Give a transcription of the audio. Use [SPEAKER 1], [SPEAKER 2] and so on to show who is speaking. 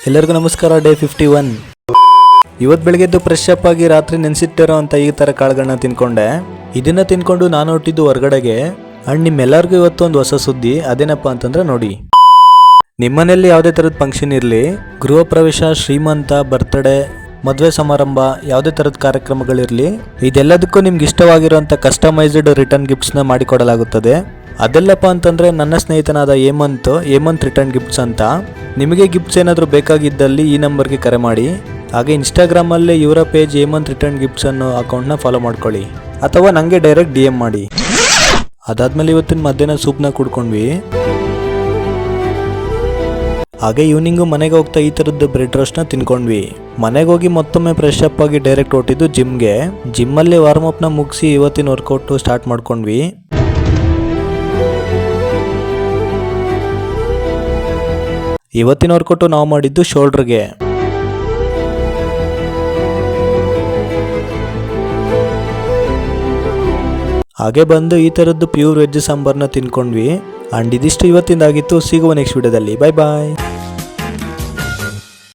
[SPEAKER 1] ಎಲ್ಲರಿಗೂ ನಮಸ್ಕಾರ. ಡೇ 51. ಇವತ್ತು ಬೆಳಗ್ಗೆದ್ದು ಫ್ರೆಶ್ ಅಪ್ ಆಗಿ ರಾತ್ರಿ ನೆನೆಸಿಟ್ಟಿರೋ ಅಂತ ಈ ಥರ ಕಾಳುಗಳನ್ನ ತಿನ್ಕೊಂಡೆ. ಇದನ್ನ ತಿನ್ಕೊಂಡು ನಾನು ಹೊಟ್ಟಿದ್ದು ಹೊರಗಡೆಗೆ. ಅಂಡ್ ನಿಮ್ಮೆಲ್ಲರಿಗೂ ಇವತ್ತು ಒಂದು ಹೊಸ ಸುದ್ದಿ. ಅದೇನಪ್ಪ ಅಂತಂದ್ರೆ ನೋಡಿ, ನಿಮ್ಮನೇಲಿ ಯಾವುದೇ ಥರದ ಫಂಕ್ಷನ್ ಇರಲಿ, ಗೃಹ ಪ್ರವೇಶ, ಶ್ರೀಮಂತ, ಬರ್ತ್ಡೇ, ಮದುವೆ ಸಮಾರಂಭ, ಯಾವುದೇ ಥರದ ಕಾರ್ಯಕ್ರಮಗಳಿರಲಿ, ಇದೆಲ್ಲದಕ್ಕೂ ನಿಮ್ಗೆ ಇಷ್ಟವಾಗಿರುವಂಥ ಕಸ್ಟಮೈಸ್ಡ್ ರಿಟರ್ನ್ ಗಿಫ್ಟ್ಸ್ನ ಮಾಡಿಕೊಡಲಾಗುತ್ತದೆ. ಅದೆಲ್ಲಪ್ಪ ಅಂತಂದರೆ ನನ್ನ ಸ್ನೇಹಿತನಾದ ಹೇಮಂತ್ ರಿಟರ್ನ್ ಗಿಫ್ಟ್ಸ್ ಅಂತ. ನಿಮಗೆ ಗಿಫ್ಟ್ಸ್ ಏನಾದರೂ ಬೇಕಾಗಿದ್ದಲ್ಲಿ ಈ ನಂಬರ್ಗೆ ಕರೆ ಮಾಡಿ. ಹಾಗೆ ಇನ್ಸ್ಟಾಗ್ರಾಮಲ್ಲೇ ಇವರ ಪೇಜ್ ಹೇಮಂತ್ ರಿಟರ್ನ್ ಗಿಫ್ಟ್ಸ್ ಅನ್ನೋ ಅಕೌಂಟ್ನ ಫಾಲೋ ಮಾಡ್ಕೊಳ್ಳಿ, ಅಥವಾ ನನಗೆ ಡೈರೆಕ್ಟ್ DM ಮಾಡಿ. ಅದಾದಮೇಲೆ ಇವತ್ತಿನ ಮಧ್ಯಾಹ್ನ ಸೂಪ್ನ ಕುಡ್ಕೊಂಡ್ವಿ. ಹಾಗೆ ಈವ್ನಿಂಗು ಮನೆಗೆ ಹೋಗ್ತಾ ಈ ಥರದ್ದು ಬ್ರೆಡ್ ರೋಸ್ಟ್ನ ತಿನ್ಕೊಂಡ್ವಿ. ಮನೆಗೆ ಹೋಗಿ ಮತ್ತೊಮ್ಮೆ ಫ್ರೆಶ್ ಅಪ್ ಆಗಿ ಡೈರೆಕ್ಟ್ ಹೊಟ್ಟಿದ್ದು ಜಿಮ್ಗೆ. ಜಿಮ್ಮಲ್ಲಿ ವಾರ್ಮಪ್ನ ಮುಗಿಸಿ ಇವತ್ತಿನ ವರ್ಕೌಟು ಸ್ಟಾರ್ಟ್ ಮಾಡ್ಕೊಂಡ್ವಿ. ಇವತ್ತಿನ ವರ್ಕೌಟು ನಾವು ಮಾಡಿದ್ದು ಶೋಲ್ಡ್ರಿಗೆ. ಹಾಗೆ ಬಂದು ಈ ಥರದ್ದು ಪ್ಯೂರ್ ವೆಜ್ ಸಾಂಬಾರ್ನ ತಿನ್ಕೊಂಡ್ವಿ. ಆ್ಯಂಡ್ ಇದಿಷ್ಟು ಇವತ್ತಿಂದಾಗಿತ್ತು. ಸಿಗುವ ನೆಕ್ಸ್ಟ್ ವಿಡಿಯೋದಲ್ಲಿ. ಬಾಯ್ ಬಾಯ್.